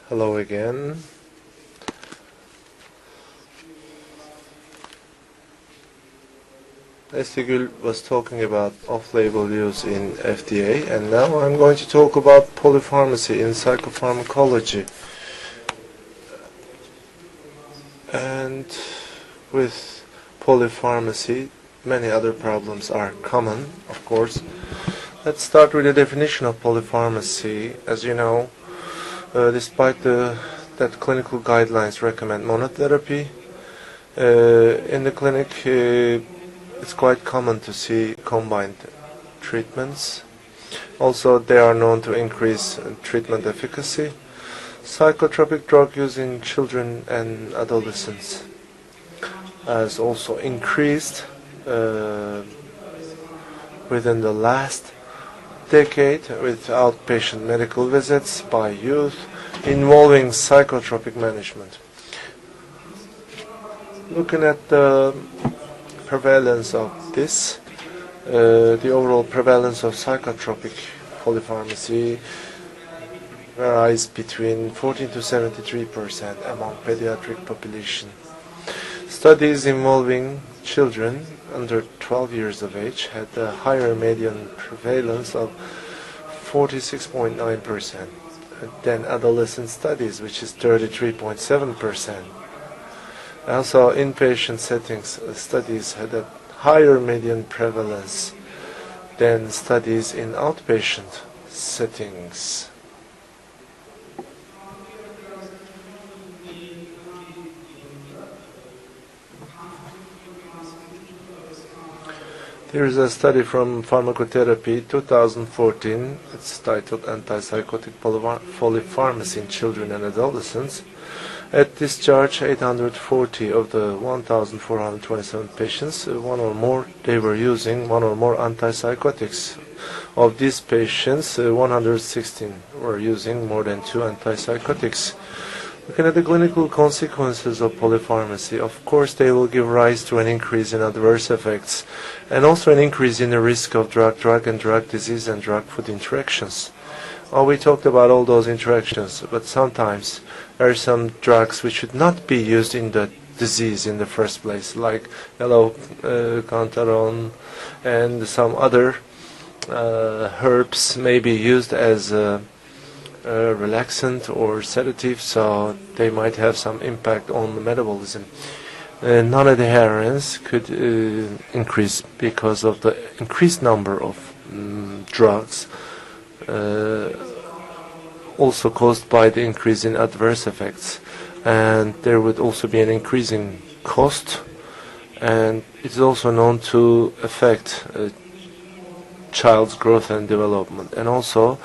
Hello again. Estegül was talking about off-label use in FDA, and now I'm going to talk about polypharmacy in psychopharmacology. And with polypharmacy, many other problems are common, of course. Let's start with the definition of polypharmacy. As you know, despite that clinical guidelines recommend monotherapy, in the clinic it's quite common to see combined treatments. Also, they are known to increase treatment efficacy. Psychotropic drug use in children and adolescents has also increased within the last decade with outpatient medical visits by youth involving psychotropic management. Looking at the prevalence of this, the overall prevalence of psychotropic polypharmacy varies between 14 to 73% among pediatric population. Studies involving children under 12 years of age had a higher median prevalence of 46.9% than adolescent studies, which is 33.7%. Also, inpatient settings studies had a higher median prevalence than studies in outpatient settings. Here is a study from Pharmacotherapy 2014. It's titled Antipsychotic Polypharmacy in Children and Adolescents. At discharge, 840 of the 1,427 patients, they were using one or more antipsychotics. Of these patients, 116 were using more than 2 antipsychotics. Looking at the clinical consequences of polypharmacy, of course they will give rise to an increase in adverse effects and also an increase in the risk of drug and drug disease and drug-food interactions. We talked about all those interactions, but sometimes there are some drugs which should not be used in the disease in the first place, like yellow cantaron and some other herbs may be used as relaxant or sedative, so they might have some impact on the metabolism. Nonadherence could increase because of the increased number of drugs, also caused by the increase in adverse effects, and there would also be an increasing cost, and it's also known to affect child's growth and development, and also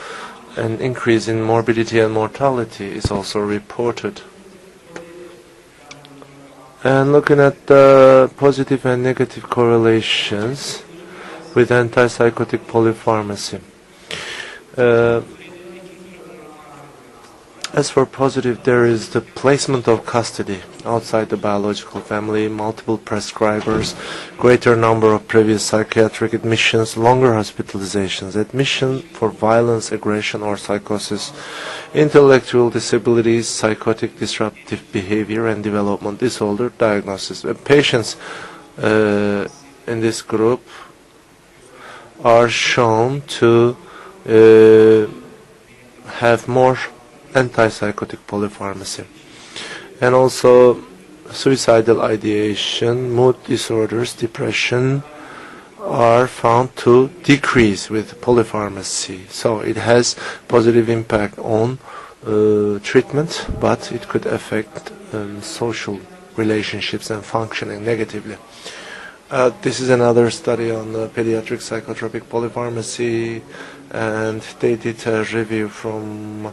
an increase in morbidity and mortality is also reported. And looking at the positive and negative correlations with antipsychotic polypharmacy. As for positive, there is the placement of custody outside the biological family, multiple prescribers, greater number of previous psychiatric admissions, longer hospitalizations, admission for violence, aggression or psychosis, intellectual disabilities, psychotic disruptive behavior and development disorder diagnosis. Patients in this group are shown to have more antipsychotic polypharmacy, and also suicidal ideation, mood disorders, depression are found to decrease with polypharmacy. So it has positive impact on treatment, but it could affect social relationships and functioning negatively. This is another study on pediatric psychotropic polypharmacy, and they did a review from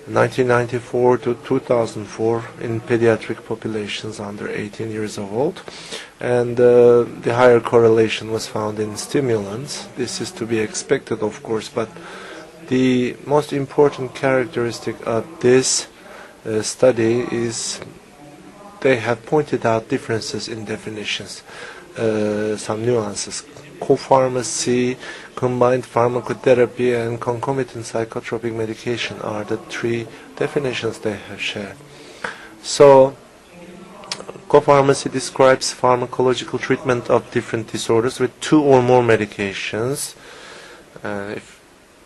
1994 to 2004 in pediatric populations under 18 years old, and the higher correlation was found in stimulants. This is to be expected, of course, but the most important characteristic of this study is they have pointed out differences in definitions, some nuances. Co-pharmacy Combined pharmacotherapy and concomitant psychotropic medication are the three definitions they have shared. So, psychopharmacy describes pharmacological treatment of different disorders with two or more medications. If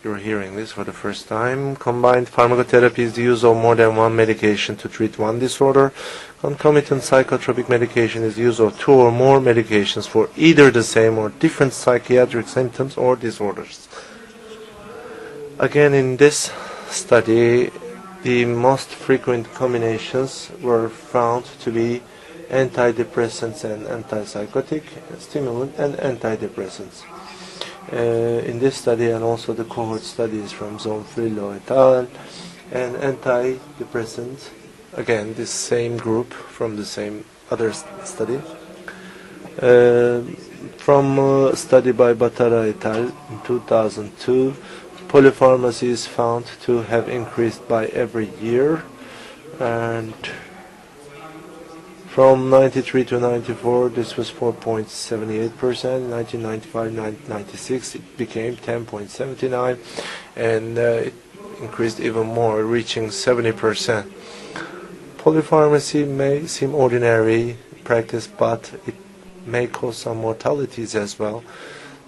you're hearing this for the first time, combined pharmacotherapy is the use of more than one medication to treat one disorder. Concomitant psychotropic medication is the use of two or more medications for either the same or different psychiatric symptoms or disorders. Again, in this study, the most frequent combinations were found to be antidepressants and antipsychotic, stimulant and antidepressants. In this study and also the cohort studies from Zonfrillo et al. And antidepressant, again this same group from the same other study. From a study by Batara et al. In 2002, polypharmacy is found to have increased by every year, and from 93 to 94 this was 4.78%, 1995-96 it became 10.79%, and it increased even more, reaching 70%. Polypharmacy may seem ordinary practice, but it may cause some mortalities as well.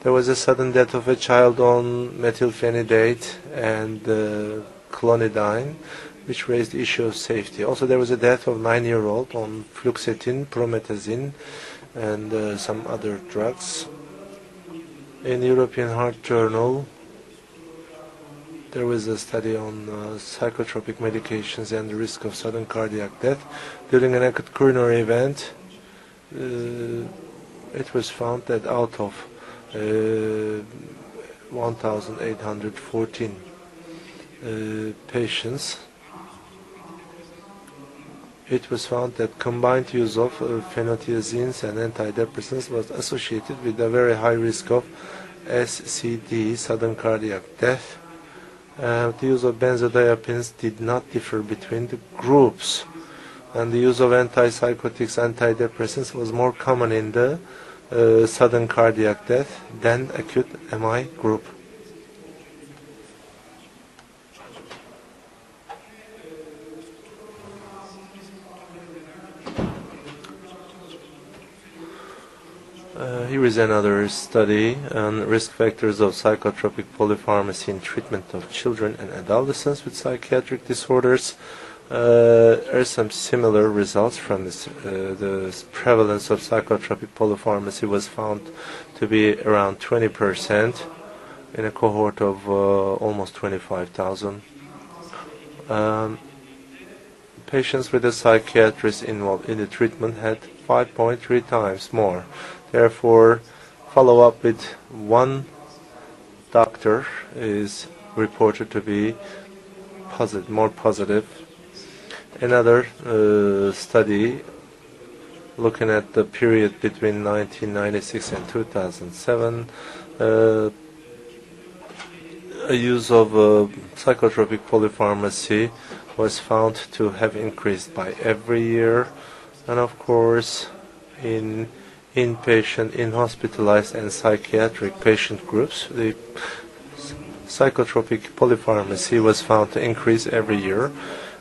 There was a sudden death of a child on methylphenidate and clonidine, which raised the issue of safety. Also, there was a death of a 9-year-old on fluoxetine, promethazine, and some other drugs. In the European Heart Journal, there was a study on psychotropic medications and the risk of sudden cardiac death during an acute coronary event. It was found that out of 1,814 patients, it was found that combined use of phenothiazines and antidepressants was associated with a very high risk of SCD, sudden cardiac death. The use of benzodiazepines did not differ between the groups, and the use of antipsychotics, antidepressants was more common in the sudden cardiac death than acute MI group. Here is another study on risk factors of psychotropic polypharmacy in treatment of children and adolescents with psychiatric disorders. There are some similar results from this. The prevalence of psychotropic polypharmacy was found to be around 20% in a cohort of almost 25,000. Patients with a psychiatrist involved in the treatment had 5.3 times more. Therefore, follow-up with one doctor is reported to be more positive. Another study looking at the period between 1996 and 2007, a use of psychotropic polypharmacy was found to have increased by every year, and of course in inpatient, in-hospitalized and psychiatric patient groups, the psychotropic polypharmacy was found to increase every year.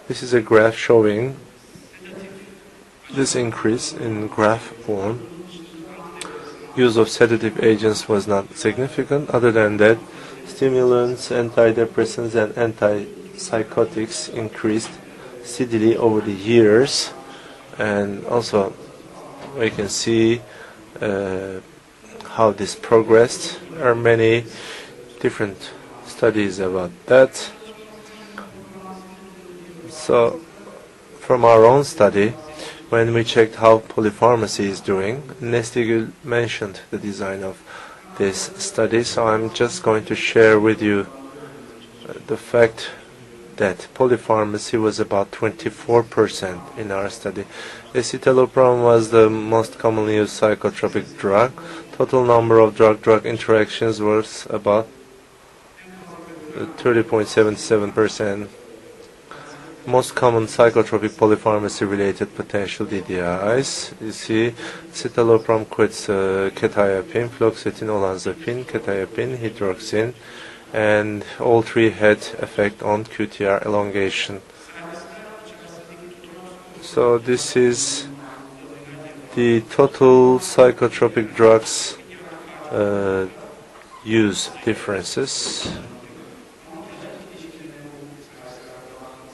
This is a graph showing this increase in graph form. Use of sedative agents was not significant. Other than that, stimulants, antidepressants and antipsychotics increased steadily over the years, and also we can see how this progressed. There are many different studies about that. So, from our own study, when we checked how polypharmacy is doing, Nestigul mentioned the design of this study, so I'm just going to share with you the fact that polypharmacy was about 24% in our study. Escitalopram was the most commonly used psychotropic drug. Total number of drug-drug interactions was about 30.77%. most common psychotropic polypharmacy-related potential DDIs. You see, citalopram, quetiapine, fluoxetine, olanzapine, quetiapine, hydroxine, and all three had effect on QTR elongation. So this is the total psychotropic drugs use differences.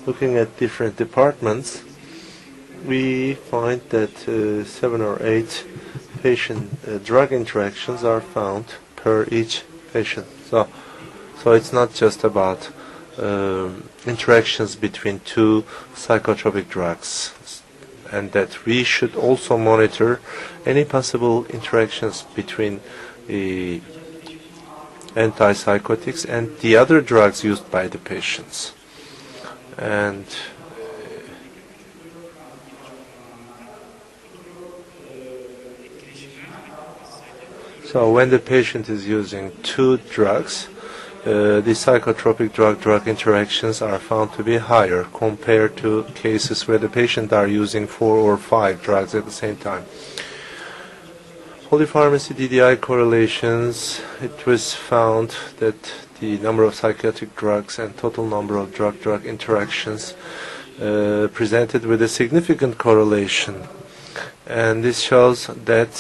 Looking at different departments, we find that 7 or 8 patient drug interactions are found per each patient. So it's not just about interactions between two psychotropic drugs, and that we should also monitor any possible interactions between the antipsychotics and the other drugs used by the patients. And so when the patient is using two drugs, the psychotropic drug-drug interactions are found to be higher compared to cases where the patient are using 4 or 5 drugs at the same time. Polypharmacy DDI correlations, it was found that the number of psychiatric drugs and total number of drug-drug interactions presented with a significant correlation. And this shows that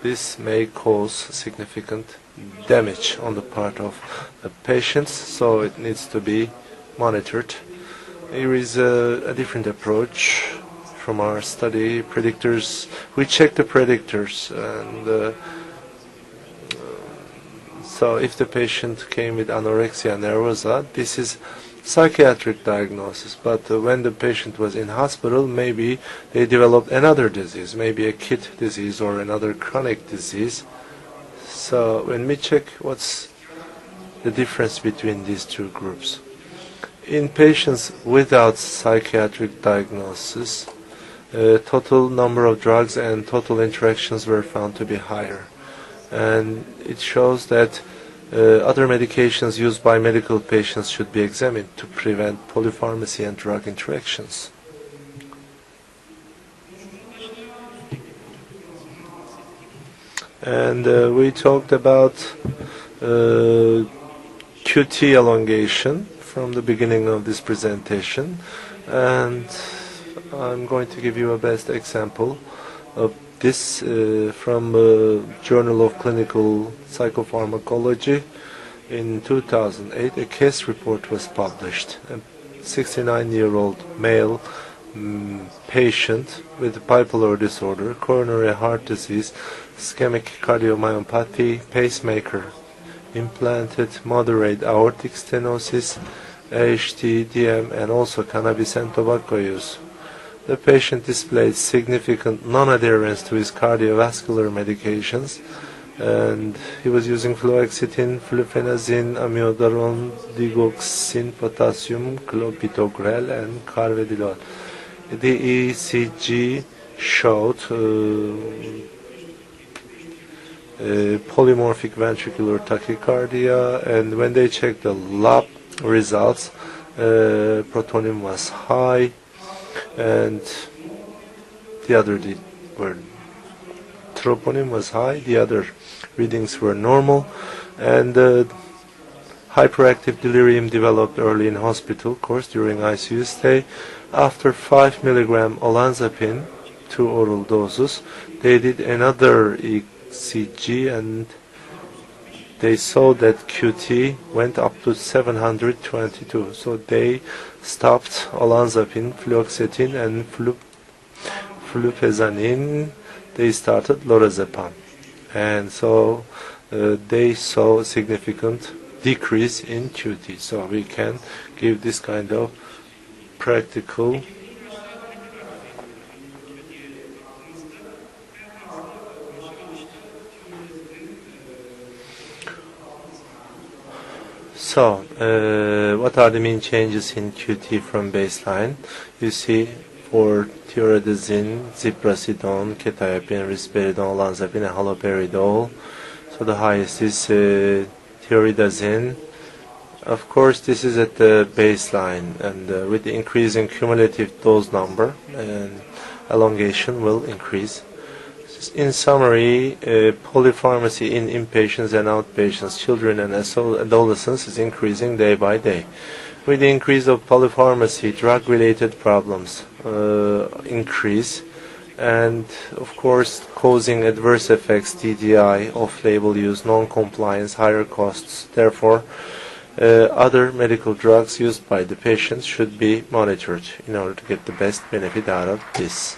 this may cause significant damage on the part of the patients, so it needs to be monitored. Here is a different approach from our study. Predictors, we check the predictors, and so if the patient came with anorexia nervosa, this is psychiatric diagnosis, but when the patient was in hospital, maybe they developed another disease, maybe a kid disease or another chronic disease. So when we check what's the difference between these two groups, in patients without psychiatric diagnosis, total number of drugs and total interactions were found to be higher, and it shows that other medications used by medical patients should be examined to prevent polypharmacy and drug interactions. And we talked about QT elongation from the beginning of this presentation, and I'm going to give you a best example of this from Journal of Clinical Psychopharmacology. In 2008, a case report was published. A 69-year-old male patient with bipolar disorder, coronary heart disease, ischemic cardiomyopathy, pacemaker, implanted moderate aortic stenosis, AHT, DM, and also cannabis and tobacco use. The patient displayed significant non-adherence to his cardiovascular medications, and he was using fluoxetine, fluphenazine, amiodarone, digoxin, potassium, clopidogrel, and carvedilol. The ECG showed polymorphic ventricular tachycardia, and when they checked the lab results, protonin was high, and the other troponin was high, the other readings were normal, and hyperactive delirium developed early in hospital course during ICU stay. After 5 mg olanzapine, 2 oral doses, they did another ECG, and they saw that QT went up to 722. So they stopped olanzapine, fluoxetine, and fluphenazine. They started lorazepam, and so they saw a significant decrease in QT. So we can give this kind of practical So, what are the main changes in QT from baseline? You see, for tioridazine, ziprasidone, quetiapine, risperidone, olanzapine, and haloperidol. So the highest is tioridazine, Of course, this is at the baseline, and with the increasing cumulative dose number, and elongation will increase. In summary, polypharmacy in inpatients and outpatients, children and adolescents is increasing day by day. With the increase of polypharmacy, drug-related problems increase, and of course causing adverse effects, DDI, off-label use, non-compliance, higher costs. Therefore, other medical drugs used by the patients should be monitored in order to get the best benefit out of this.